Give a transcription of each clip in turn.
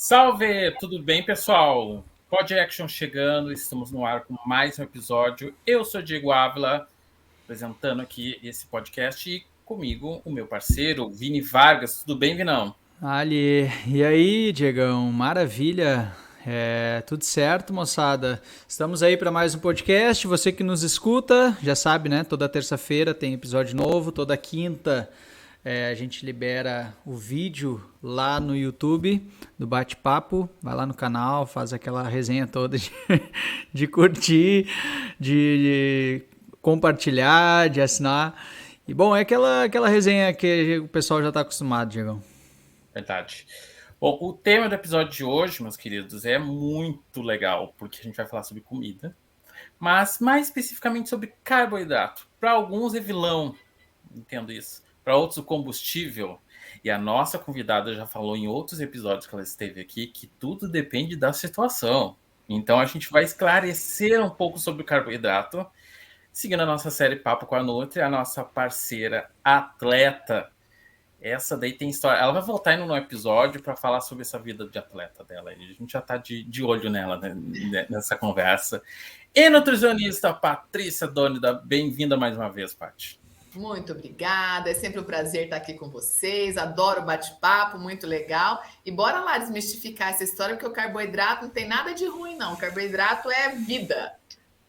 Salve! Tudo bem, pessoal? Pod Action chegando, estamos no ar com mais um episódio. Eu sou Diego Ávila, apresentando aqui esse podcast e comigo o meu parceiro, Vini Vargas. Tudo bem, Vinão? Ali, e aí, Diegão, maravilha, tudo certo, moçada? Estamos aí para mais um podcast. Você que nos escuta já sabe, né? Toda terça-feira tem episódio novo, toda quinta a gente libera o vídeo lá no YouTube do bate-papo. Vai lá no canal, faz aquela resenha toda de curtir, de compartilhar, de assinar. E bom, é aquela resenha que o pessoal já está acostumado, Diegão. Verdade. Bom, o tema do episódio de hoje, meus queridos, é muito legal, porque a gente vai falar sobre comida, mas mais especificamente sobre carboidrato. Para alguns é vilão, entendo isso. Para outros, o combustível. E a nossa convidada já falou em outros episódios que ela esteve aqui que tudo depende da situação. Então a gente vai esclarecer um pouco sobre o carboidrato, seguindo a nossa série Papo com a Nutri, a nossa parceira atleta. Essa daí tem história. Ela vai voltar indo no episódio para falar sobre essa vida de atleta dela. A gente já está de olho nela, né, nessa conversa. E nutricionista Patrícia Dônida, bem-vinda mais uma vez, Paty. Muito obrigada, é sempre um prazer estar aqui com vocês, adoro bate-papo, muito legal. E bora lá desmistificar essa história, porque o carboidrato não tem nada de ruim, não. O carboidrato é vida.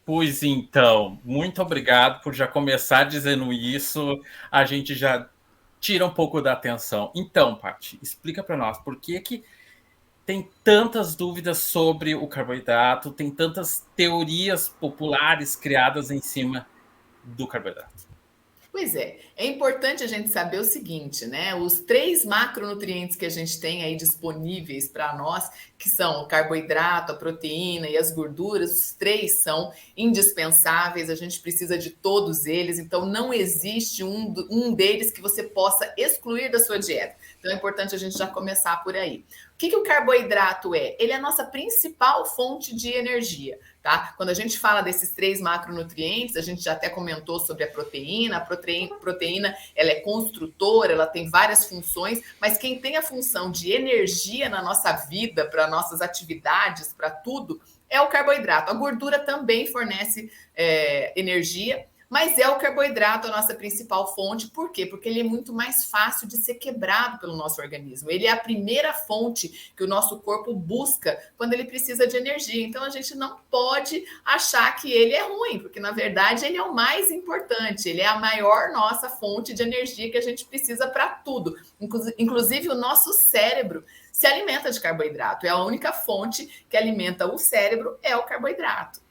Pois então, muito obrigado por já começar dizendo isso. A gente já tira um pouco da atenção. Então, Paty, explica para nós por que tem tantas dúvidas sobre o carboidrato, tem tantas teorias populares criadas em cima do carboidrato. Pois é importante a gente saber o seguinte, né? Os 3 macronutrientes que a gente tem aí disponíveis para nós, que são o carboidrato, a proteína e as gorduras, os 3 são indispensáveis, a gente precisa de todos eles, então não existe um deles que você possa excluir da sua dieta. Então é importante a gente já começar por aí. O que o carboidrato é? Ele é a nossa principal fonte de energia, tá? Quando a gente fala desses 3 macronutrientes, a gente já até comentou sobre a proteína. A proteína, ela é construtora, ela tem várias funções, mas quem tem a função de energia na nossa vida, para nossas atividades, para tudo, é o carboidrato. A gordura também fornece energia, mas é o carboidrato a nossa principal fonte. Por quê? Porque ele é muito mais fácil de ser quebrado pelo nosso organismo. Ele é a primeira fonte que o nosso corpo busca quando ele precisa de energia. Então a gente não pode achar que ele é ruim, porque na verdade ele é o mais importante. Ele é a maior nossa fonte de energia que a gente precisa para tudo. Inclusive o nosso cérebro se alimenta de carboidrato. É a única fonte que alimenta o cérebro é o carboidrato.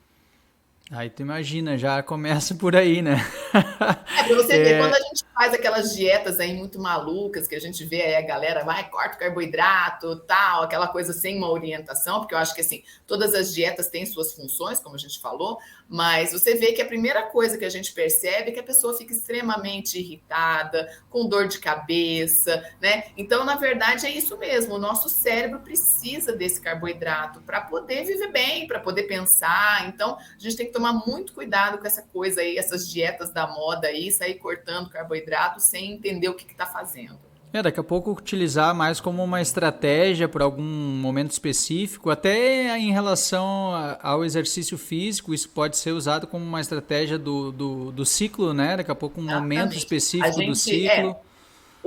Aí tu imagina, já começa por aí, né? Pra você ver, quando a gente faz aquelas dietas aí muito malucas, que a gente vê aí a galera vai, corta o carboidrato, tal, aquela coisa sem uma orientação, porque eu acho que assim, todas as dietas têm suas funções, como a gente falou, mas você vê que a primeira coisa que a gente percebe é que a pessoa fica extremamente irritada, com dor de cabeça, né? Então, na verdade, é isso mesmo, o nosso cérebro precisa desse carboidrato para poder viver bem, para poder pensar. Então, a gente tem que tomar muito cuidado com essa coisa aí, essas dietas da moda aí, sair cortando carboidrato sem entender o que está fazendo. Daqui a pouco utilizar mais como uma estratégia por algum momento específico, até em relação ao exercício físico, isso pode ser usado como uma estratégia do ciclo, né? Daqui a pouco um momento específico do ciclo.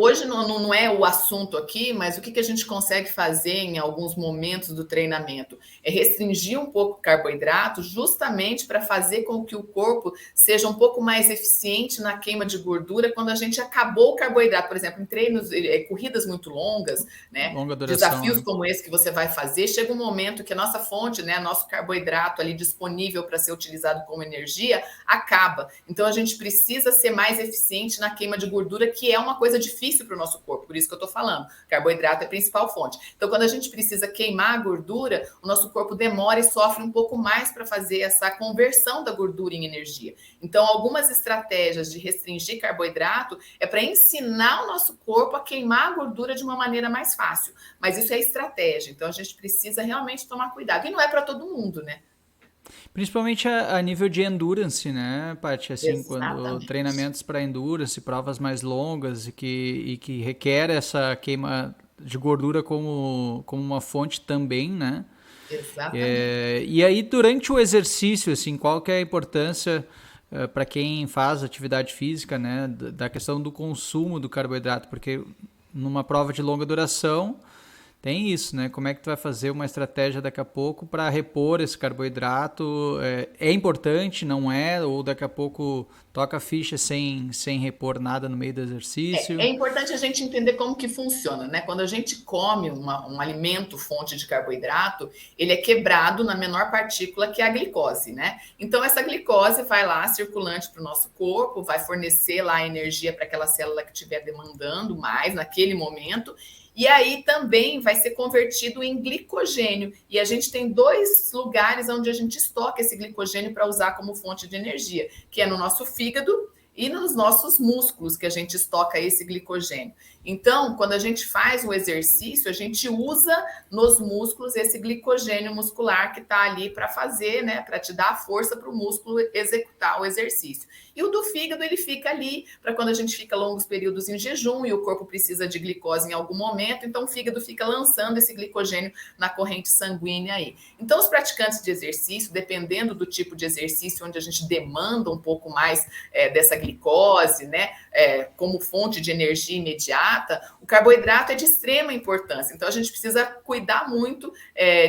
Hoje não é o assunto aqui, mas o que a gente consegue fazer em alguns momentos do treinamento? É restringir um pouco o carboidrato justamente para fazer com que o corpo seja um pouco mais eficiente na queima de gordura quando a gente acabou o carboidrato. Por exemplo, em treinos, corridas muito longas, né? Longa duração, desafios né? como esse que você vai fazer, chega um momento que a nossa fonte, né, nosso carboidrato ali disponível para ser utilizado como energia, acaba. Então a gente precisa ser mais eficiente na queima de gordura, que é uma coisa difícil para o nosso corpo, por isso que eu estou falando. Carboidrato é a principal fonte. Então, quando a gente precisa queimar a gordura, o nosso corpo demora e sofre um pouco mais para fazer essa conversão da gordura em energia. Então, algumas estratégias de restringir carboidrato é para ensinar o nosso corpo a queimar a gordura de uma maneira mais fácil. Mas isso é estratégia. Então, a gente precisa realmente tomar cuidado. E não é para todo mundo, né? Principalmente a nível de endurance, né, Paty? Assim, quando Exatamente. treinamentos para endurance, provas mais longas e que requer essa queima de gordura como uma fonte também, né? Exatamente. E aí, durante o exercício, assim, qual que é a importância para quem faz atividade física, né, da questão do consumo do carboidrato? Porque numa prova de longa duração tem isso, né? Como é que tu vai fazer uma estratégia daqui a pouco para repor esse carboidrato? É importante, não é? Ou daqui a pouco toca a ficha sem repor nada no meio do É exercício? importante a gente entender como que funciona, né? Quando a gente come um alimento fonte de carboidrato, ele é quebrado na menor partícula que é a glicose, né? Então, essa glicose vai lá circulante para o nosso corpo, vai fornecer lá energia para aquela célula que estiver demandando mais naquele momento, e aí também vai ser convertido em glicogênio. E a gente tem dois lugares onde a gente estoca esse glicogênio para usar como fonte de energia, que é no nosso fígado e nos nossos músculos que a gente estoca esse glicogênio. Então, quando a gente faz o exercício, a gente usa nos músculos esse glicogênio muscular que está ali para fazer, né, para te dar a força para o músculo executar o exercício. E o do fígado, ele fica ali para quando a gente fica longos períodos em jejum e o corpo precisa de glicose em algum momento, então o fígado fica lançando esse glicogênio na corrente sanguínea aí. Então, os praticantes de exercício, dependendo do tipo de exercício onde a gente demanda um pouco mais dessa glicose, né, como fonte de energia imediata, o carboidrato é de extrema importância. Então, a gente precisa cuidar muito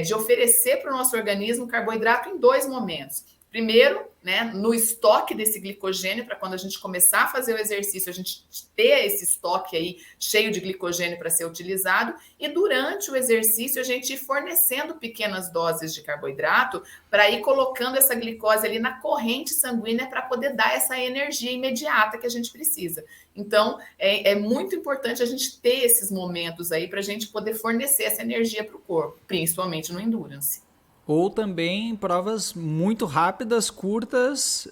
de oferecer para o nosso organismo carboidrato em dois momentos. Primeiro, né, no estoque desse glicogênio, para quando a gente começar a fazer o exercício, a gente ter esse estoque aí cheio de glicogênio para ser utilizado, e durante o exercício a gente ir fornecendo pequenas doses de carboidrato para ir colocando essa glicose ali na corrente sanguínea para poder dar essa energia imediata que a gente precisa. Então, é muito importante a gente ter esses momentos aí para a gente poder fornecer essa energia para o corpo, principalmente no endurance. Ou também provas muito rápidas, curtas.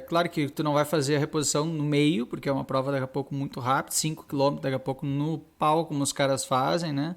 Claro que tu não vai fazer a reposição no meio, porque é uma prova daqui a pouco muito rápida, 5 km daqui a pouco no pau, como os caras fazem, né?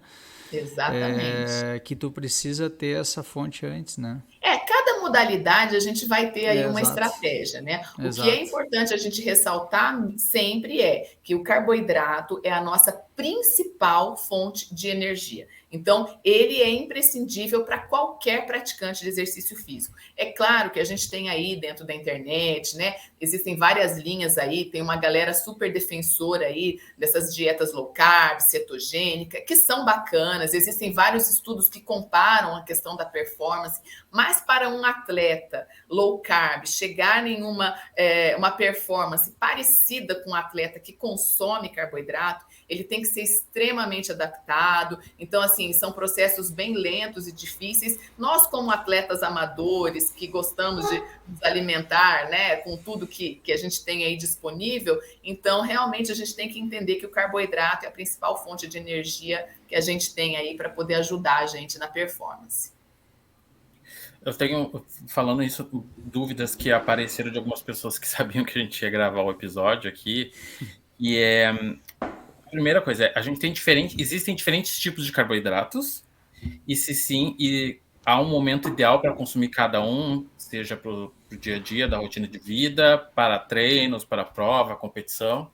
Exatamente. Que tu precisa ter essa fonte antes, né? Cada modalidade a gente vai ter aí uma Exato, estratégia, né? O que é exato. importante a gente ressaltar sempre é que o carboidrato é a nossa principal fonte de energia. Então, ele é imprescindível para qualquer praticante de exercício físico. É claro que a gente tem aí dentro da internet, né? Existem várias linhas aí, tem uma galera super defensora aí dessas dietas low carb, cetogênica, que são bacanas. Existem vários estudos que comparam a questão da performance, mas para um atleta low carb chegar em uma performance parecida com um atleta que consome carboidrato, ele tem que ser extremamente adaptado. Então, assim, são processos bem lentos e difíceis. Nós, como atletas amadores, que gostamos de nos alimentar, né, com tudo que a gente tem aí disponível, então, realmente, a gente tem que entender que o carboidrato é a principal fonte de energia que a gente tem aí para poder ajudar a gente na performance. Eu tenho, falando isso, dúvidas que apareceram de algumas pessoas que sabiam que a gente ia gravar o episódio aqui. E a primeira coisa a gente tem existem diferentes tipos de carboidratos, e se sim, e há um momento ideal para consumir cada um, seja para o dia a dia, da rotina de vida, para treinos, para prova, competição.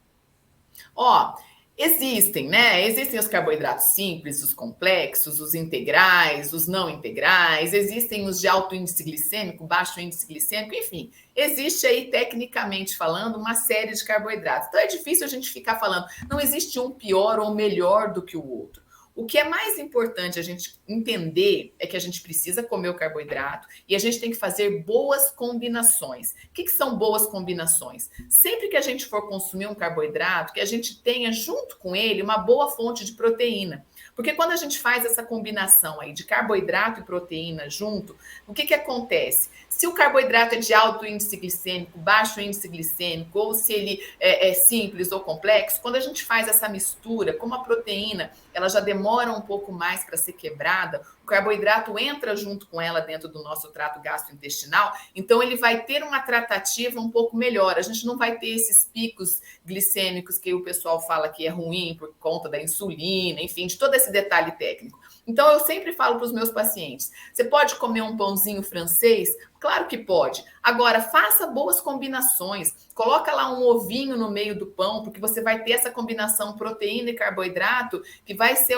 Ó, existem, né? Existem os carboidratos simples, os complexos, os integrais, os não integrais, existem os de alto índice glicêmico, baixo índice glicêmico, enfim. Existe aí, tecnicamente falando, uma série de carboidratos. Então é difícil a gente ficar falando, não existe um pior ou melhor do que o outro. O que é mais importante a gente entender é que a gente precisa comer o carboidrato e a gente tem que fazer boas combinações. O que são boas combinações? Sempre que a gente for consumir um carboidrato, que a gente tenha junto com ele uma boa fonte de proteína. Porque quando a gente faz essa combinação aí de carboidrato e proteína junto, o que acontece? Se o carboidrato é de alto índice glicêmico, baixo índice glicêmico, ou se ele é simples ou complexo, quando a gente faz essa mistura, como a proteína ela já demora um pouco mais para ser quebrada, o carboidrato entra junto com ela dentro do nosso trato gastrointestinal, então ele vai ter uma tratativa um pouco melhor. A gente não vai ter esses picos glicêmicos que o pessoal fala que é ruim por conta da insulina, enfim, de todo esse detalhe técnico. Então, eu sempre falo para os meus pacientes, você pode comer um pãozinho francês? Claro que pode. Agora, faça boas combinações. Coloca lá um ovinho no meio do pão, porque você vai ter essa combinação proteína e carboidrato, que vai ser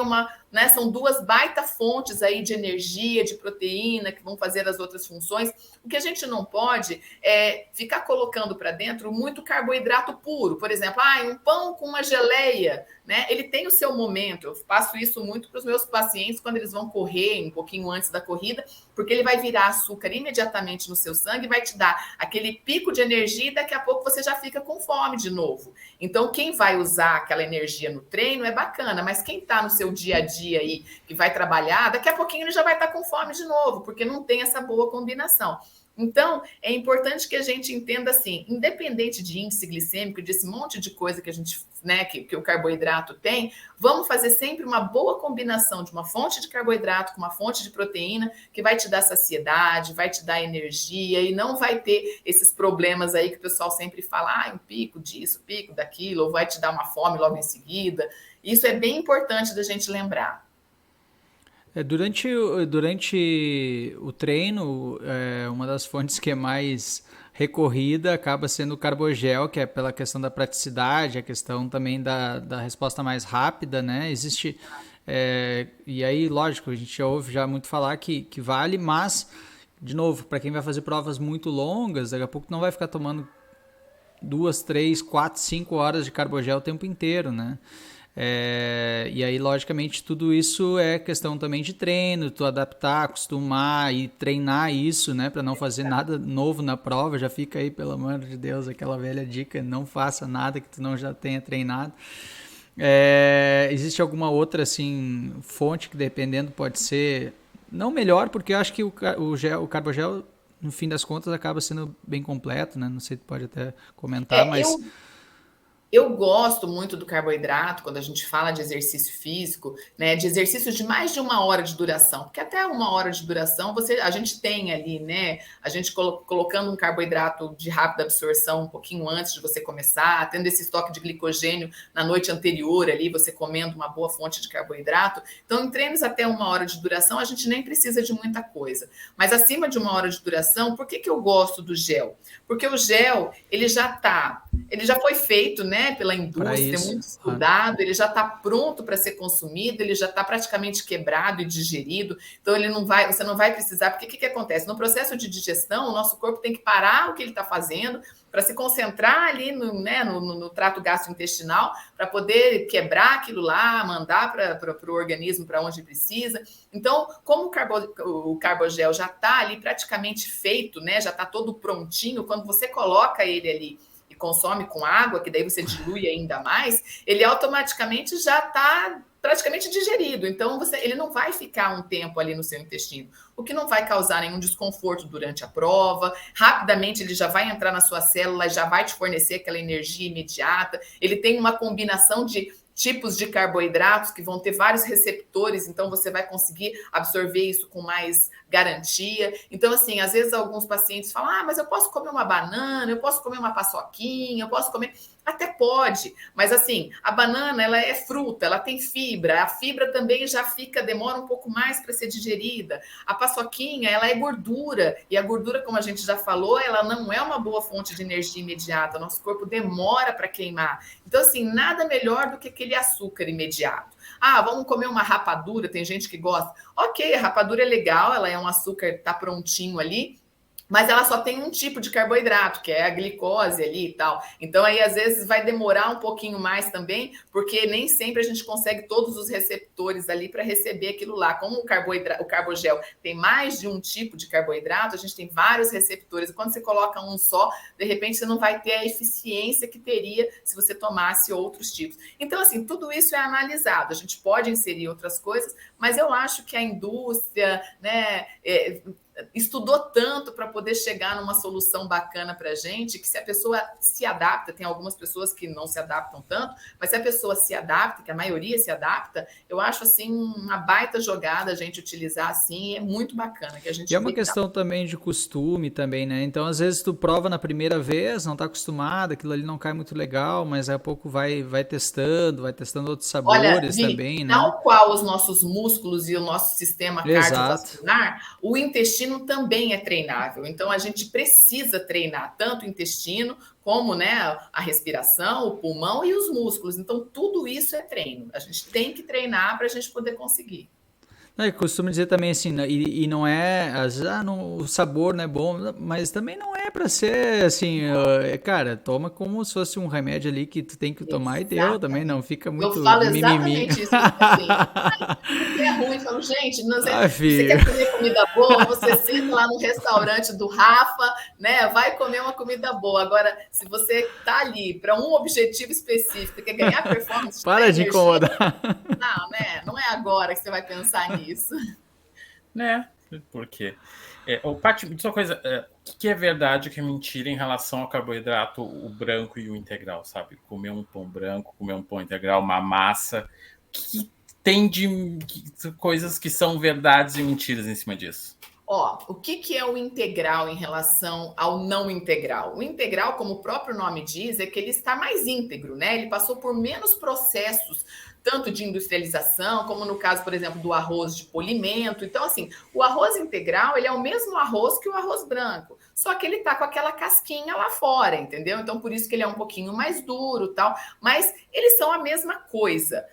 né, são duas baita fontes aí de energia, de proteína, que vão fazer as outras funções. O que a gente não pode é ficar colocando para dentro muito carboidrato puro. Por exemplo, um pão com uma geleia, né? Ele tem o seu momento. Eu faço isso muito para os meus pacientes quando eles vão correr um pouquinho antes da corrida, porque ele vai virar açúcar imediatamente no seu sangue e vai te dar aquele pico de energia e daqui a pouco você já fica com fome de novo. Então, quem vai usar aquela energia no treino é bacana, mas quem está no seu dia a dia aí, que vai trabalhar, daqui a pouquinho ele já vai estar com fome de novo, porque não tem essa boa combinação. Então, é importante que a gente entenda assim, independente de índice glicêmico, desse monte de coisa que a gente, né, que o carboidrato tem, vamos fazer sempre uma boa combinação de uma fonte de carboidrato com uma fonte de proteína que vai te dar saciedade, vai te dar energia e não vai ter esses problemas aí que o pessoal sempre fala, um pico disso, pico daquilo, ou vai te dar uma fome logo em seguida. Isso é bem importante da gente lembrar. Durante o treino, uma das fontes que é mais recorrida acaba sendo o carbogel, que é pela questão da praticidade, a questão também da resposta mais rápida, né? Existe, e aí, lógico, a gente já ouve já muito falar que vale, mas, de novo, para quem vai fazer provas muito longas, daqui a pouco não vai ficar tomando 2, 3, 4, 5 horas de carbogel o tempo inteiro, né? E aí, logicamente, tudo isso é questão também de treino, tu adaptar, acostumar e treinar isso, né? Para não fazer nada novo na prova. Já fica aí, pelo amor de Deus, aquela velha dica, não faça nada que tu não já tenha treinado. Existe alguma outra, assim, fonte que, dependendo, pode ser não melhor, porque eu acho que o carbogel, no fim das contas, acaba sendo bem completo, né? Não sei se tu pode até comentar, mas... Eu gosto muito do carboidrato quando a gente fala de exercício físico, né? De exercícios de mais de 1 hora de duração, porque até 1 hora de duração a gente tem ali, né? A gente colocando um carboidrato de rápida absorção um pouquinho antes de você começar, tendo esse estoque de glicogênio na noite anterior ali, você comendo uma boa fonte de carboidrato. Então, em treinos até 1 hora de duração, a gente nem precisa de muita coisa. Mas acima de 1 hora de duração, por que eu gosto do gel? Porque o gel, ele já foi feito, né, pela indústria, muito estudado, ele já está pronto para ser consumido, ele já está praticamente quebrado e digerido, então você não vai precisar, porque o que acontece? No processo de digestão, o nosso corpo tem que parar o que ele está fazendo para se concentrar ali no trato gastrointestinal, para poder quebrar aquilo lá, mandar para o organismo para onde precisa. Então, como o carbogel já está ali praticamente feito, né, já está todo prontinho, quando você coloca ele ali e consome com água, que daí você dilui ainda mais, ele automaticamente já está praticamente digerido. Então, ele não vai ficar um tempo ali no seu intestino, o que não vai causar nenhum desconforto durante a prova. Rapidamente, ele já vai entrar na sua célula, já vai te fornecer aquela energia imediata. Ele tem uma combinação de tipos de carboidratos que vão ter vários receptores, então você vai conseguir absorver isso com mais garantia. Então, assim, às vezes alguns pacientes falam, mas eu posso comer uma banana, eu posso comer uma paçoquinha, eu posso comer... Até pode, mas assim, a banana, ela é fruta, ela tem fibra, a fibra também demora um pouco mais para ser digerida. A paçoquinha, ela é gordura, e a gordura, como a gente já falou, ela não é uma boa fonte de energia imediata, nosso corpo demora para queimar. Então, assim, nada melhor do que aquele açúcar imediato. Vamos comer uma rapadura, tem gente que gosta. Ok, a rapadura é legal, ela é um açúcar, tá prontinho ali, mas ela só tem um tipo de carboidrato, que é a glicose ali e tal. Então, aí, às vezes, vai demorar um pouquinho mais também, porque nem sempre a gente consegue todos os receptores ali para receber aquilo lá. Como o carbogel tem mais de um tipo de carboidrato, a gente tem vários receptores. E quando você coloca um só, de repente, você não vai ter a eficiência que teria se você tomasse outros tipos. Então, assim, tudo isso é analisado. A gente pode inserir outras coisas, mas eu acho que a indústria, né... estudou tanto para poder chegar numa solução bacana para a gente, que se a pessoa se adapta, tem algumas pessoas que não se adaptam tanto, mas se a pessoa se adapta, que a maioria se adapta, eu acho assim uma baita jogada a gente utilizar assim, é muito bacana que a gente E é uma questão também de costume também, né? Então, às vezes tu prova na primeira vez, não tá acostumado, aquilo ali não cai muito legal, mas daqui a pouco vai testando outros Olha, sabores Vi, também, né? tal qual os nossos músculos e o nosso sistema Exato. cardiovascular, o intestino também é treinável. Então, a gente precisa treinar tanto o intestino como, né, a respiração, o pulmão e os músculos. Então, tudo isso é treino. A gente tem que treinar para a gente poder conseguir. Eu costumo dizer também assim, né, e não é, às vezes, o sabor não é bom, mas também não é pra ser assim, cara, toma como se fosse um remédio ali que tu tem que tomar e deu também, não Exatamente. fica Eu muito falo mimimi. exatamente isso para os pacientes. Porque é ruim, eu falo, gente, Ah, você filho. quer comer comida boa, você senta lá no restaurante do Rafa, né? Vai comer uma comida boa. Agora, se você tá ali para um objetivo específico, quer ganhar performance, te dar Para de energia, incomodar. não, né? Não é agora que você vai pensar nisso. Né? Por quê? Paty, me diz uma coisa, o que é verdade e o que é mentira em relação ao carboidrato, o branco e o integral, sabe? Comer um pão branco, comer um pão integral, uma massa. O que tem de coisas que são verdades e mentiras em cima disso? Ó, o que é o integral em relação ao não integral? O integral, como o próprio nome diz, é que ele está mais íntegro, né? Ele passou por menos processos, tanto de industrialização, como no caso, por exemplo, do arroz de polimento. Então, assim, o arroz integral, ele é o mesmo arroz que o arroz branco, só que ele tá com aquela casquinha lá fora, entendeu? Então, por isso que ele é um pouquinho mais duro, tal, mas eles são a mesma coisa.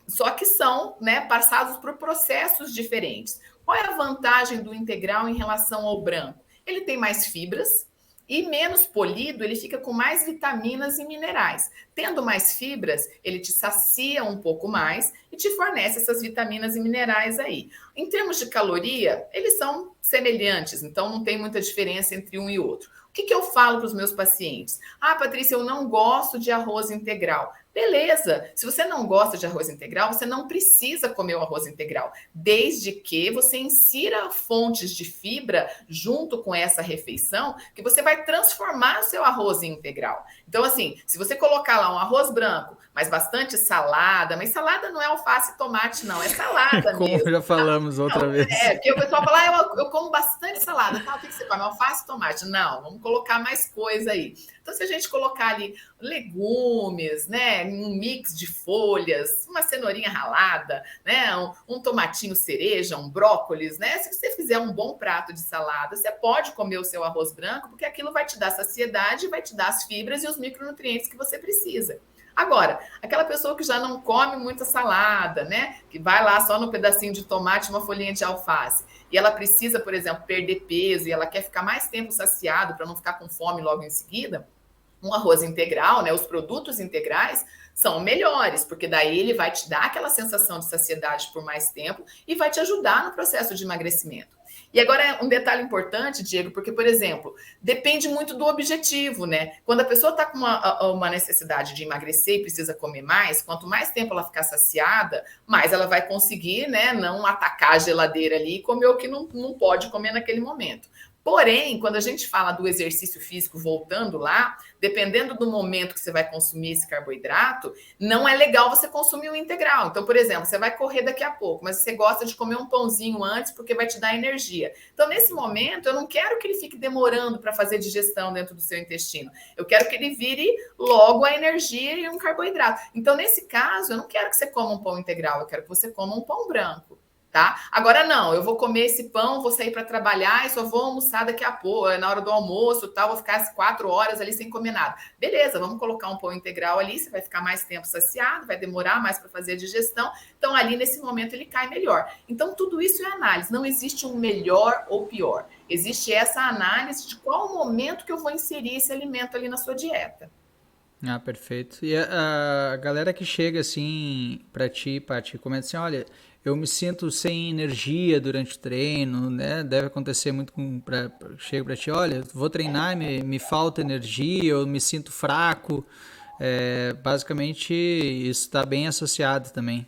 Só que são, né, passados por processos diferentes. Qual é a vantagem do integral em relação ao branco? Ele tem mais fibras e menos polido, ele fica com mais vitaminas e minerais. Tendo mais fibras, ele te sacia um pouco mais e te fornece essas vitaminas e minerais aí. Em termos de caloria, eles são semelhantes, então não tem muita diferença entre um e outro. O que eu falo para os meus pacientes? Ah, Patrícia, eu não gosto de arroz integral. Beleza, se você não gosta de arroz integral, você não precisa comer o arroz integral, desde que você insira fontes de fibra junto com essa refeição, que você vai transformar o seu arroz em integral. Então, assim, se você colocar lá um arroz branco, mas bastante salada, mas salada não é alface e tomate, não, é salada Como mesmo. já falamos outra Não, vez. porque o pessoal fala, eu como bastante salada, tá? O que você come? Alface e tomate. Não, vamos colocar mais coisa aí. Então, se a gente colocar ali legumes, né, um mix de folhas, uma cenourinha ralada, né, um tomatinho cereja, um brócolis, né, se você fizer um bom prato de salada, você pode comer o seu arroz branco, porque aquilo vai te dar saciedade, vai te dar as fibras e os micronutrientes que você precisa. Agora, aquela pessoa que já não come muita salada, né, que vai lá só no pedacinho de tomate e uma folhinha de alface, e ela precisa, por exemplo, perder peso e ela quer ficar mais tempo saciado para não ficar com fome logo em seguida, um arroz integral, né, os produtos integrais são melhores, porque daí ele vai te dar aquela sensação de saciedade por mais tempo e vai te ajudar no processo de emagrecimento. E agora um detalhe importante, Diego, porque, por exemplo, depende muito do objetivo, né? Quando a pessoa está com uma necessidade de emagrecer e precisa comer mais, quanto mais tempo ela ficar saciada, mais ela vai conseguir, né, não atacar a geladeira ali e comer o que não pode comer naquele momento. Porém, quando a gente fala do exercício físico, voltando lá, dependendo do momento que você vai consumir esse carboidrato, não é legal você consumir o integral. Então, por exemplo, você vai correr daqui a pouco, mas você gosta de comer um pãozinho antes porque vai te dar energia. Então, nesse momento, eu não quero que ele fique demorando para fazer digestão dentro do seu intestino. Eu quero que ele vire logo a energia e um carboidrato. Então, nesse caso, eu não quero que você coma um pão integral, eu quero que você coma um pão branco. Tá? Agora não, eu vou comer esse pão, vou sair para trabalhar e só vou almoçar daqui a pouco, na hora do almoço, tal, vou ficar as 4 horas ali sem comer nada. Beleza, vamos colocar um pão integral ali, você vai ficar mais tempo saciado, vai demorar mais para fazer a digestão. Então ali nesse momento ele cai melhor. Então tudo isso é análise, não existe um melhor ou pior. Existe essa análise de qual momento que eu vou inserir esse alimento ali na sua dieta. Ah, perfeito. E a galera que chega assim pra ti, Paty, comenta assim, olha, eu me sinto sem energia durante o treino, né? Deve acontecer muito chega pra ti, olha, vou treinar, me falta energia, eu me sinto fraco. Basicamente, isso está bem associado também.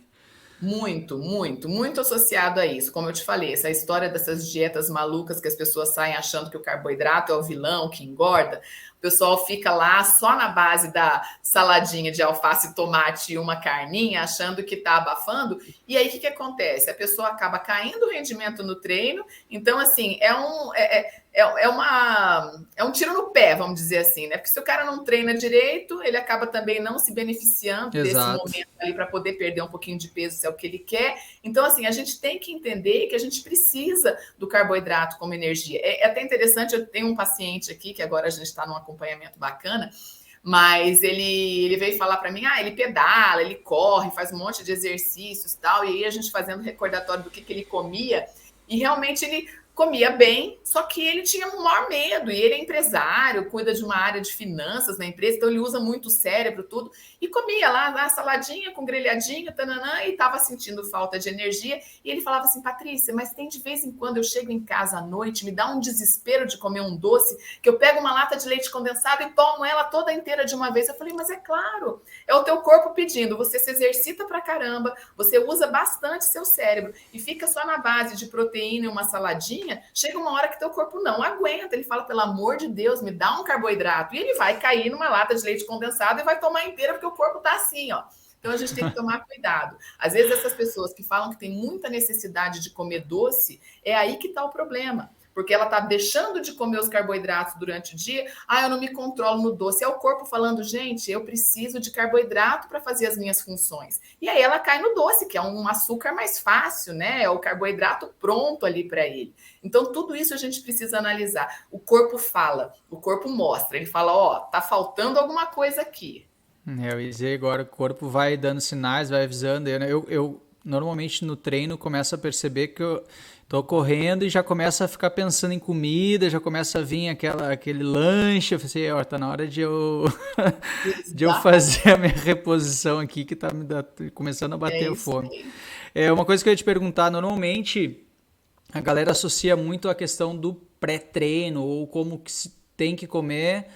Muito, muito, muito associado a isso. Como eu te falei, essa história dessas dietas malucas que as pessoas saem achando que o carboidrato é o vilão que engorda, o pessoal fica lá só na base da saladinha de alface e tomate e uma carninha, achando que está abafando. E aí o que acontece? A pessoa acaba caindo o rendimento no treino. Então, assim, é um tiro no pé, vamos dizer assim, né? Porque se o cara não treina direito, ele acaba também não se beneficiando desse momento ali para poder perder um pouquinho de peso, se é o que ele quer. Então, assim, a gente tem que entender que a gente precisa do carboidrato como energia. É até interessante, eu tenho um paciente aqui, que agora a gente está num acompanhamento bacana, mas ele veio falar para mim, ele pedala, ele corre, faz um monte de exercícios e tal, e aí a gente fazendo recordatório do que ele comia, e realmente ele comia bem, só que ele tinha um maior medo, e ele é empresário, cuida de uma área de finanças na empresa, então ele usa muito o cérebro, tudo, e comia lá a saladinha com grelhadinha, tananã, e estava sentindo falta de energia, e ele falava assim, Patrícia, mas tem de vez em quando eu chego em casa à noite, me dá um desespero de comer um doce, que eu pego uma lata de leite condensado e tomo ela toda inteira de uma vez. Eu falei, mas é claro, é o teu corpo pedindo, você se exercita pra caramba, você usa bastante seu cérebro, e fica só na base de proteína e uma saladinha, chega uma hora que teu corpo não aguenta. Ele fala, pelo amor de Deus, me dá um carboidrato. E ele vai cair numa lata de leite condensado e vai tomar inteira, porque o corpo tá assim, ó. Então a gente tem que tomar cuidado. Às vezes essas pessoas que falam que tem muita necessidade de comer doce, é aí que tá o problema. Porque ela tá deixando de comer os carboidratos durante o dia. Eu não me controlo no doce. É o corpo falando, gente, eu preciso de carboidrato para fazer as minhas funções. E aí ela cai no doce, que é um açúcar mais fácil, né? É o carboidrato pronto ali para ele. Então, tudo isso a gente precisa analisar. O corpo fala, o corpo mostra. Ele fala, tá faltando alguma coisa aqui. Eu ia dizer agora, o corpo vai dando sinais, vai avisando. Eu normalmente no treino começo a perceber que eu tô correndo e já começo a ficar pensando em comida, já começa a vir aquele lanche. Eu falei assim, tá na hora de eu, de eu fazer a minha reposição aqui, que tá começando a bater a fome. Uma coisa que eu ia te perguntar, normalmente a galera associa muito a questão do pré-treino, ou como que se tem que comer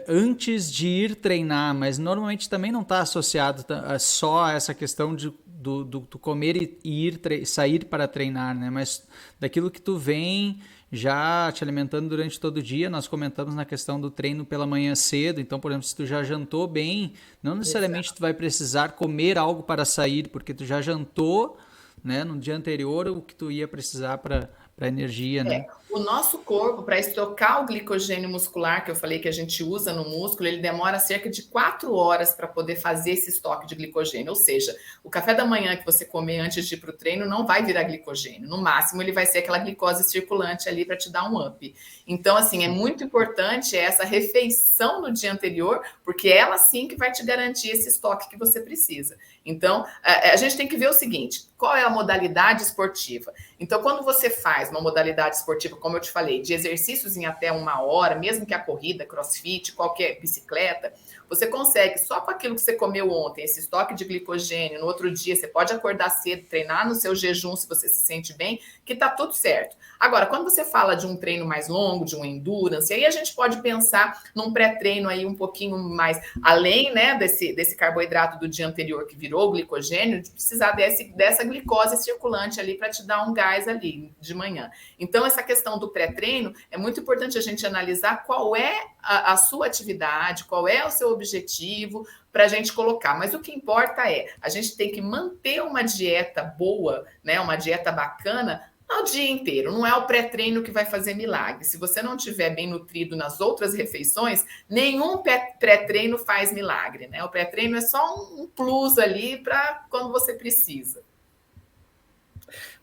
antes de ir treinar, mas normalmente também não está associado só a essa questão do comer e sair para treinar, né? Mas daquilo que tu vem já te alimentando durante todo o dia. Nós comentamos na questão do treino pela manhã cedo, então, por exemplo, se tu já jantou bem, não necessariamente tu vai precisar comer algo para sair, porque tu já jantou, né, no dia anterior o que tu ia precisar para energia, né? O nosso corpo, para estocar o glicogênio muscular, que eu falei que a gente usa no músculo, ele demora cerca de 4 horas para poder fazer esse estoque de glicogênio. Ou seja, o café da manhã que você comer antes de ir para o treino não vai virar glicogênio. No máximo, ele vai ser aquela glicose circulante ali para te dar um up. Então, assim, é muito importante essa refeição no dia anterior, porque ela sim que vai te garantir esse estoque que você precisa. Então, a gente tem que ver o seguinte, qual é a modalidade esportiva? Então, quando você faz uma modalidade esportiva, como eu te falei, de exercícios em até 1 hora, mesmo que a corrida, crossfit, qualquer bicicleta, você consegue, só com aquilo que você comeu ontem, esse estoque de glicogênio, no outro dia você pode acordar cedo, treinar no seu jejum, se você se sente bem, que tá tudo certo. Agora, quando você fala de um treino mais longo, de um endurance, aí a gente pode pensar num pré-treino aí um pouquinho mais, além, né, desse carboidrato do dia anterior que virou glicogênio, de precisar dessa glicose circulante ali para te dar um gás ali de manhã. Então, essa questão do pré-treino, é muito importante a gente analisar qual é a sua atividade, qual é o seu objetivo para a gente colocar. Mas o que importa é, a gente tem que manter uma dieta boa, né, uma dieta bacana, o dia inteiro. Não é o pré-treino que vai fazer milagre. Se você não estiver bem nutrido nas outras refeições, nenhum pré-treino faz milagre, né? O pré-treino é só um plus ali para quando você precisa.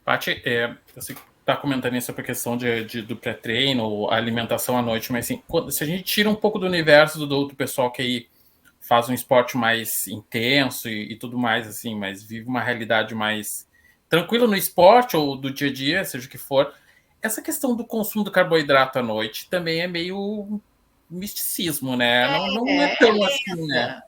Paty, você está comentando sobre a questão do pré-treino, a alimentação à noite, mas assim, se a gente tira um pouco do universo do pessoal que aí faz um esporte mais intenso e tudo mais, assim, mas vive uma realidade mais tranquila no esporte ou do dia a dia, seja o que for, essa questão do consumo do carboidrato à noite também é meio misticismo, né? Não é tão assim, né?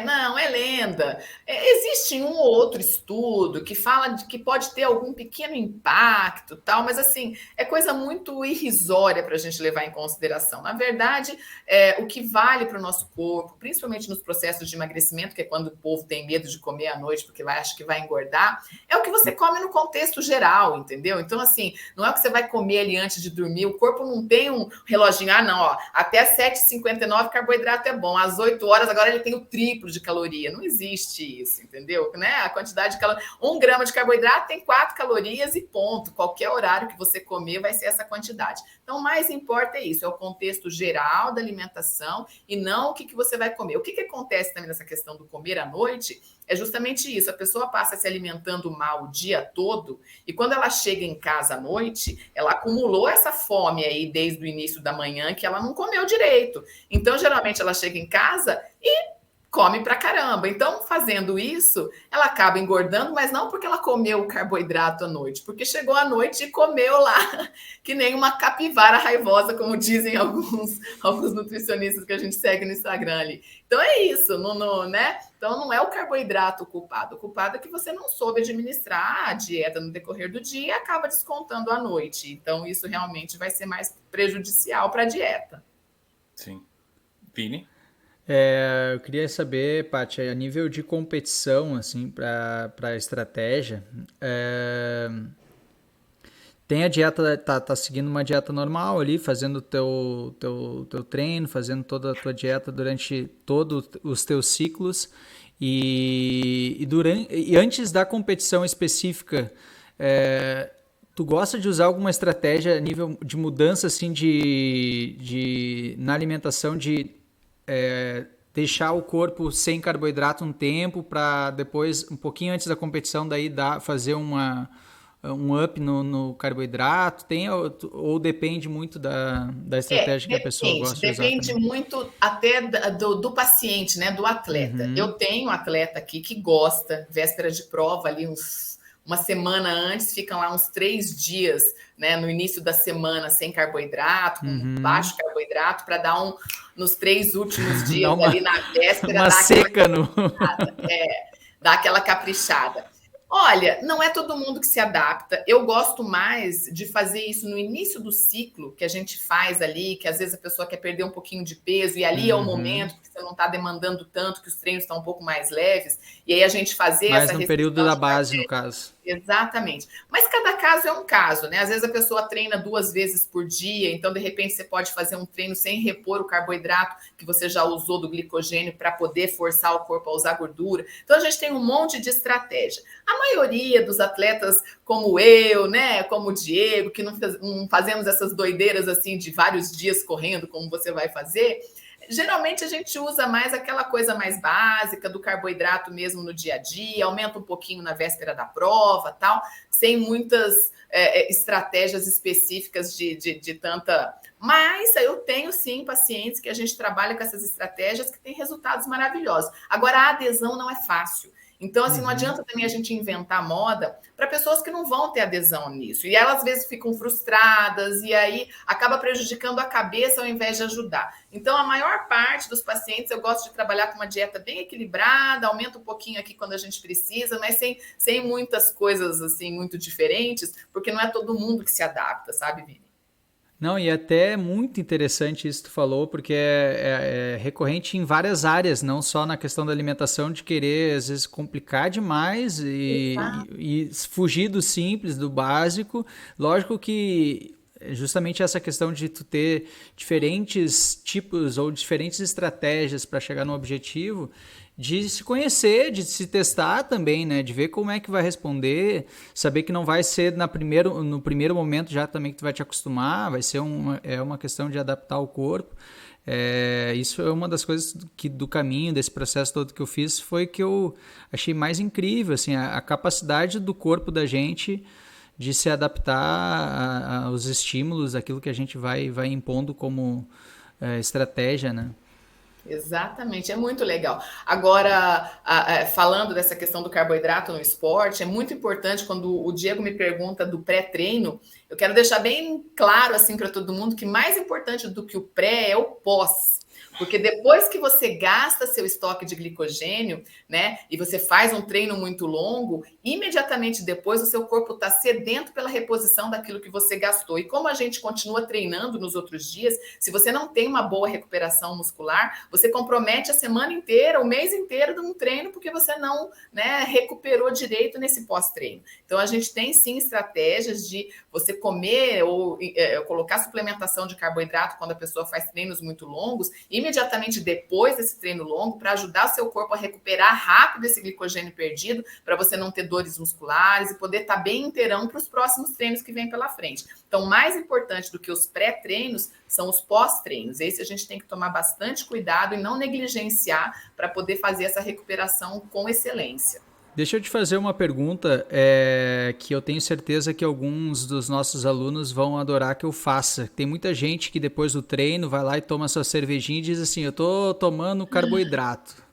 Não, é lenda. Existe um ou outro estudo que fala de que pode ter algum pequeno impacto, tal, mas assim, é coisa muito irrisória para a gente levar em consideração. Na verdade, o que vale para o nosso corpo, principalmente nos processos de emagrecimento, que é quando o povo tem medo de comer à noite porque acha que vai engordar, é o que você come no contexto geral, entendeu? Então, assim, não é o que você vai comer ali antes de dormir, o corpo não tem um reloginho, não, ó, até 7h59 carboidrato é bom, às 8 horas agora ele tem o triplo de caloria. Não existe isso, entendeu? Né? A quantidade de calorias. 1 grama de carboidrato tem 4 calorias e ponto. Qualquer horário que você comer vai ser essa quantidade. Então, o mais importa é isso, é o contexto geral da alimentação e não o que você vai comer. O que acontece também nessa questão do comer à noite é justamente isso. A pessoa passa se alimentando mal o dia todo e quando ela chega em casa à noite, ela acumulou essa fome aí desde o início da manhã que ela não comeu direito. Então, geralmente, ela chega em casa e come pra caramba. Então, fazendo isso, ela acaba engordando, mas não porque ela comeu o carboidrato à noite, porque chegou à noite e comeu lá, que nem uma capivara raivosa, como dizem alguns nutricionistas que a gente segue no Instagram ali. Então, é isso, né? Então, não é o carboidrato o culpado. O culpado é que você não soube administrar a dieta no decorrer do dia e acaba descontando à noite. Então, isso realmente vai ser mais prejudicial para a dieta. Sim. Vini? Eu queria saber, Paty, a nível de competição, assim, para estratégia, tem a dieta, tá seguindo uma dieta normal ali, fazendo o teu treino, fazendo toda a tua dieta durante todos os teus ciclos e antes da competição específica, tu gosta de usar alguma estratégia a nível de mudança, assim, na alimentação, deixar o corpo sem carboidrato um tempo para depois, um pouquinho antes da competição, daí fazer um up no carboidrato? Tem ou depende muito da estratégia que a pessoa gosta de usar? Depende muito até do paciente, né, do atleta. Uhum. Eu tenho um atleta aqui que gosta, véspera de prova, ali uma semana antes, ficam lá uns 3 dias, né, no início da semana sem carboidrato, com baixo carboidrato, para dar nos 3 últimos dias ali na véspera, uma seca dar aquela caprichada. Olha, não é todo mundo que se adapta. Eu gosto mais de fazer isso no início do ciclo, que a gente faz ali, que às vezes a pessoa quer perder um pouquinho de peso, e ali é o momento que você não está demandando tanto, que os treinos estão um pouco mais leves, e aí a gente fazer mais essa no restrição período da de base, no caso. Exatamente. Mas cada caso é um caso, né? Às vezes a pessoa treina 2 vezes por dia, então de repente você pode fazer um treino sem repor o carboidrato que você já usou do glicogênio para poder forçar o corpo a usar gordura. Então a gente tem um monte de estratégia. A maioria dos atletas como eu, né, como o Diego, que não fazemos essas doideiras assim de vários dias correndo, como você vai fazer, geralmente a gente usa mais aquela coisa mais básica do carboidrato mesmo no dia a dia, aumenta um pouquinho na véspera da prova, tal, sem muitas estratégias específicas de tanta... Mas eu tenho sim pacientes que a gente trabalha com essas estratégias que têm resultados maravilhosos. Agora, a adesão não é fácil. Então, assim, não adianta também a gente inventar moda para pessoas que não vão ter adesão nisso. E elas, às vezes, ficam frustradas e aí acaba prejudicando a cabeça ao invés de ajudar. Então, a maior parte dos pacientes, eu gosto de trabalhar com uma dieta bem equilibrada, aumenta um pouquinho aqui quando a gente precisa, mas sem muitas coisas, assim, muito diferentes, porque não é todo mundo que se adapta, sabe, Vini? Não, e até é muito interessante isso que tu falou, porque é recorrente em várias áreas, não só na questão da alimentação, de querer, às vezes, complicar demais e fugir do simples, do básico. Lógico que justamente essa questão de tu ter diferentes tipos ou diferentes estratégias para chegar no objetivo, de se conhecer, de se testar também, né? De ver como é que vai responder, saber que não vai ser no primeiro momento já também que tu vai te acostumar, vai ser uma questão de adaptar o corpo. Isso é uma das coisas do caminho, desse processo todo que eu fiz, foi que eu achei mais incrível, assim, a capacidade do corpo da gente de se adaptar aos estímulos, aquilo que a gente vai impondo como estratégia, né? Exatamente, é muito legal. Agora, falando dessa questão do carboidrato no esporte, é muito importante quando o Diego me pergunta do pré-treino, eu quero deixar bem claro assim para todo mundo que mais importante do que o pré é o pós. Porque depois que você gasta seu estoque de glicogênio, né, e você faz um treino muito longo, imediatamente depois o seu corpo está sedento pela reposição daquilo que você gastou. E como a gente continua treinando nos outros dias, se você não tem uma boa recuperação muscular, você compromete a semana inteira, o mês inteiro de um treino, porque você não, né, recuperou direito nesse pós-treino. Então, a gente tem sim estratégias de você comer ou colocar suplementação de carboidrato quando a pessoa faz treinos muito longos, imediatamente depois desse treino longo, para ajudar o seu corpo a recuperar rápido esse glicogênio perdido, para você não ter dores musculares e poder estar bem inteirão para os próximos treinos que vêm pela frente. Então, mais importante do que os pré-treinos são os pós-treinos. Esse a gente tem que tomar bastante cuidado e não negligenciar para poder fazer essa recuperação com excelência. Deixa eu te fazer uma pergunta que eu tenho certeza que alguns dos nossos alunos vão adorar que eu faça. Tem muita gente que depois do treino vai lá e toma sua cervejinha e diz assim, eu tô tomando carboidrato.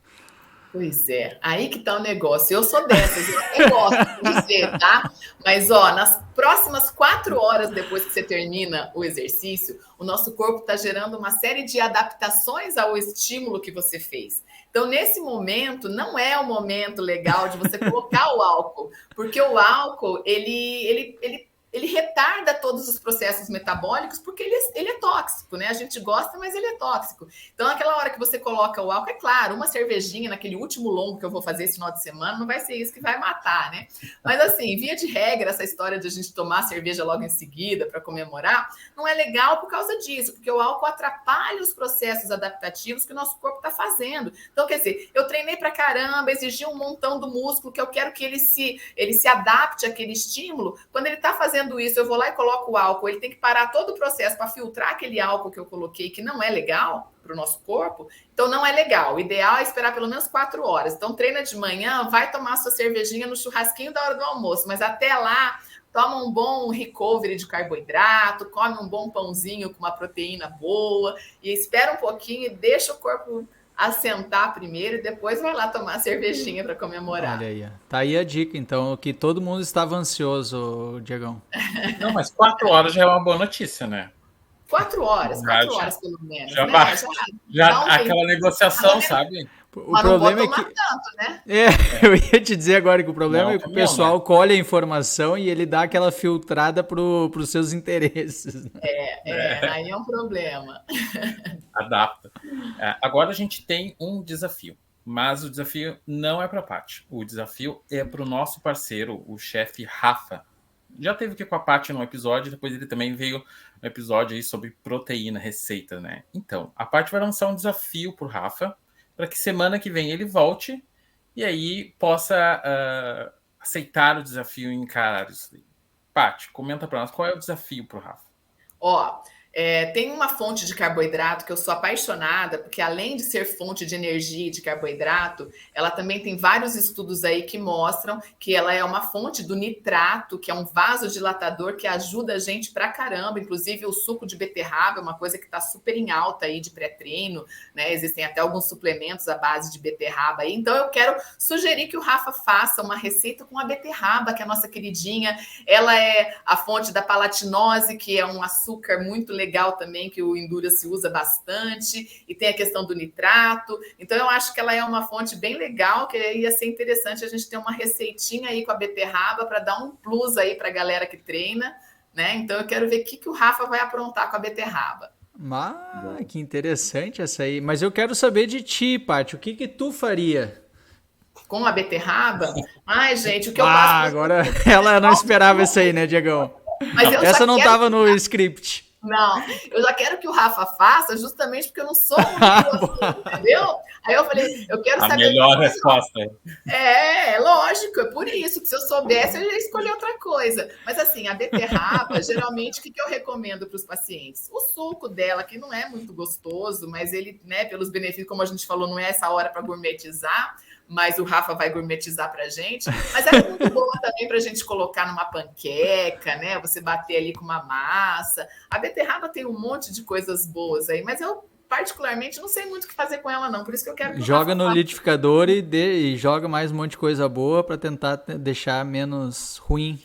Pois é, aí que tá o negócio. Eu sou dessas, eu até gosto de dizer, tá? Mas, nas próximas 4 horas depois que você termina o exercício, o nosso corpo está gerando uma série de adaptações ao estímulo que você fez. Então, nesse momento, não é o momento legal de você colocar o álcool, porque o álcool, ele retarda todos os processos metabólicos, porque ele é tóxico, né? A gente gosta, mas ele é tóxico. Então, naquela hora que você coloca o álcool, é claro, uma cervejinha naquele último longo que eu vou fazer esse final de semana, não vai ser isso que vai matar, né? Mas, assim, via de regra, essa história de a gente tomar cerveja logo em seguida para comemorar, não é legal por causa disso, porque o álcool atrapalha os processos adaptativos que o nosso corpo está fazendo. Então, quer dizer, eu treinei pra caramba, exigi um montão do músculo, que eu quero que ele se adapte àquele estímulo. Quando ele está fazendo isso, eu vou lá e coloco o álcool, ele tem que parar todo o processo para filtrar aquele álcool que eu coloquei, que não é legal para o nosso corpo, então não é legal. O ideal é esperar pelo menos 4 horas. Então treina de manhã, vai tomar sua cervejinha no churrasquinho da hora do almoço, mas até lá, toma um bom recovery de carboidrato, come um bom pãozinho com uma proteína boa, e espera um pouquinho e deixa o corpo assentar primeiro e depois vai lá tomar cervejinha para comemorar. Olha aí, tá aí a dica, então, que todo mundo estava ansioso, Diegão. Não, mas 4 horas já é uma boa notícia, né? 4 horas pelo menos, já, né? Já aquela negociação, sabe? O problema é que tanto, né? Eu ia te dizer agora que o problema é que o pessoal colhe a informação e ele dá aquela filtrada para os seus interesses. Aí é um problema. Adapta. Agora a gente tem um desafio, mas o desafio não é para a Paty. O desafio é para o nosso parceiro, o chefe Rafa. Já teve aqui com a Paty no episódio, depois ele também veio no episódio aí sobre proteína, receita, né? Então, a Paty vai lançar um desafio para o Rafa, para que semana que vem ele volte e aí possa aceitar o desafio e encarar isso. Paty, comenta para nós, qual é o desafio para o Rafa? Tem uma fonte de carboidrato que eu sou apaixonada, porque além de ser fonte de energia e de carboidrato, ela também tem vários estudos aí que mostram que ela é uma fonte do nitrato, que é um vasodilatador que ajuda a gente pra caramba. Inclusive o suco de beterraba é uma coisa que está super em alta aí de pré-treino, né? Existem até alguns suplementos à base de beterraba aí. Então eu quero sugerir que o Rafa faça uma receita com a beterraba, que é a nossa queridinha. Ela é a fonte da palatinose, que é um açúcar muito legal também, que o Endurance usa bastante, e tem a questão do nitrato. Então eu acho que ela é uma fonte bem legal, que ia ser interessante a gente ter uma receitinha aí com a beterraba para dar um plus aí para a galera que treina, né? Então eu quero ver o que o Rafa vai aprontar com a beterraba. Que interessante essa aí. Mas eu quero saber de ti, Paty, o que tu faria? Com a beterraba? Ai, gente, o que eu faço... Agora ela não esperava isso aí, né, Diegão? Mas essa não estava no script. Não, eu já quero que o Rafa faça justamente porque eu não sou muito assim, entendeu? Aí eu falei, eu quero saber... A melhor resposta. Lógico, é por isso que se eu soubesse, eu ia escolher outra coisa. Mas assim, a beterraba, geralmente, o que eu recomendo para os pacientes? O suco dela, que não é muito gostoso, mas ele, né, pelos benefícios, como a gente falou, não é essa hora para gourmetizar, mas o Rafa vai gourmetizar pra gente. Mas é muito boa também pra gente colocar numa panqueca, né? Você bater ali com uma massa. A beterraba tem um monte de coisas boas aí, mas eu particularmente não sei muito o que fazer com ela não, por isso que eu quero que joga no liquidificador e joga mais um monte de coisa boa para tentar deixar menos ruim.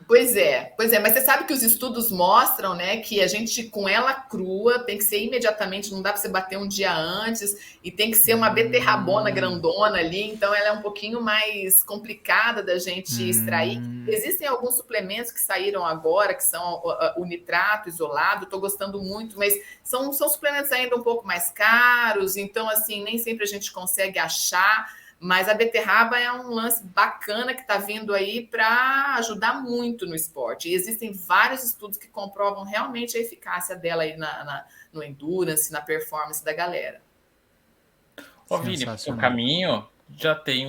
Pois é, mas você sabe que os estudos mostram, né, que a gente com ela crua tem que ser imediatamente, não dá para você bater um dia antes, e tem que ser uma beterrabona grandona ali, então ela é um pouquinho mais complicada da gente extrair. Existem alguns suplementos que saíram agora, que são o nitrato isolado, estou gostando muito, mas são suplementos ainda um pouco mais caros, então assim, nem sempre a gente consegue achar. Mas a beterraba é um lance bacana que está vindo aí para ajudar muito no esporte. E existem vários estudos que comprovam realmente a eficácia dela aí no endurance, na performance da galera. Ó, Vini, o caminho já tem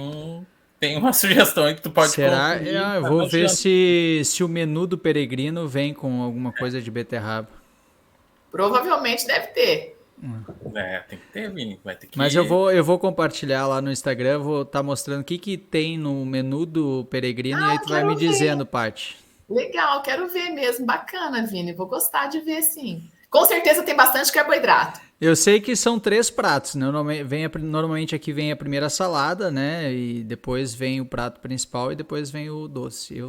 uma sugestão aí que tu pode Será? consumir. Eu vou ver se o menu do peregrino vem com alguma coisa de beterraba. Provavelmente deve ter. Tem que ter, Vini. Vai ter que... Mas eu vou compartilhar lá no Instagram, vou estar mostrando o que tem no menu do peregrino e aí tu vai me dizendo, Paty. Legal, quero ver mesmo. Bacana, Vini. Vou gostar de ver, sim. Com certeza tem bastante carboidrato. Eu sei que são 3 pratos, né? Normalmente aqui vem a primeira salada, né? E depois vem o prato principal e depois vem o doce.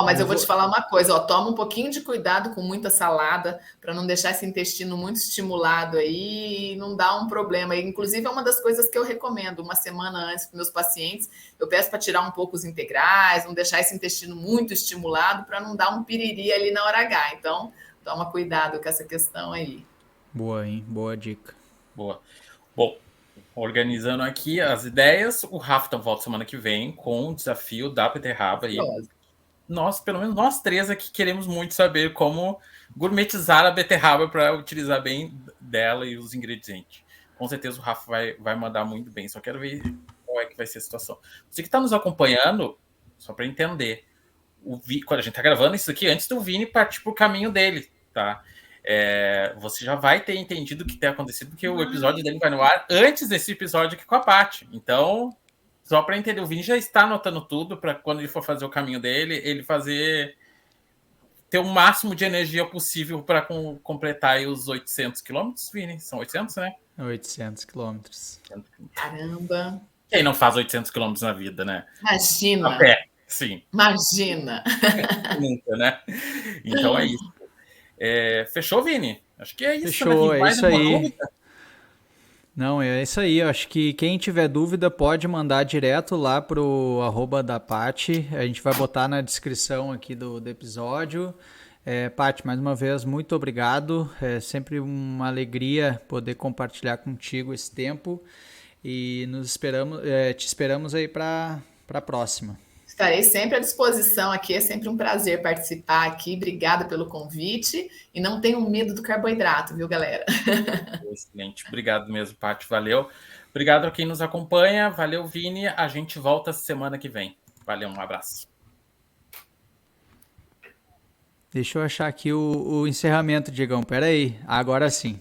Mas eu vou te falar uma coisa, toma um pouquinho de cuidado com muita salada para não deixar esse intestino muito estimulado aí e não dar um problema. Inclusive é uma das coisas que eu recomendo, uma semana antes para meus pacientes, eu peço para tirar um pouco os integrais, não deixar esse intestino muito estimulado para não dar um piriri ali na hora H. Então, toma cuidado com essa questão aí. Boa, hein? Boa dica. Boa. Bom, organizando aqui as ideias, o Rafa volta semana que vem com o desafio da beterraba. E nós, pelo menos nós 3 aqui, queremos muito saber como gourmetizar a beterraba para utilizar bem dela e os ingredientes. Com certeza o Rafa vai mandar muito bem. Só quero ver qual é que vai ser a situação. Você que está nos acompanhando, só para entender, quando a gente está gravando isso aqui, antes do Vini partir para o caminho dele, tá? Você já vai ter entendido o que tem acontecido, porque o episódio dele vai no ar antes desse episódio aqui com a Paty. Então, só para entender, o Vini já está anotando tudo para quando ele for fazer o caminho dele, ele ter o máximo de energia possível para completar aí os 800 quilômetros, Vini. São 800, né? 800 quilômetros. Caramba! Quem não faz 800 quilômetros na vida, né? Imagina! A pé, sim. Imagina! Nunca, né? Então é isso. Fechou, Vini? Acho que é isso. Fechou, né? é isso aí. Não, é isso aí. Eu acho que quem tiver dúvida pode mandar direto lá pro @da Paty. A gente vai botar na descrição aqui do episódio. Paty, mais uma vez, muito obrigado. É sempre uma alegria poder compartilhar contigo esse tempo. E te esperamos aí para a próxima. Estarei sempre à disposição aqui, é sempre um prazer participar aqui. Obrigada pelo convite e não tenham medo do carboidrato, viu, galera? Excelente, obrigado mesmo, Paty, valeu. Obrigado a quem nos acompanha, valeu, Vini. A gente volta semana que vem. Valeu, um abraço. Deixa eu achar aqui o encerramento, Diegão. Pera aí, agora sim.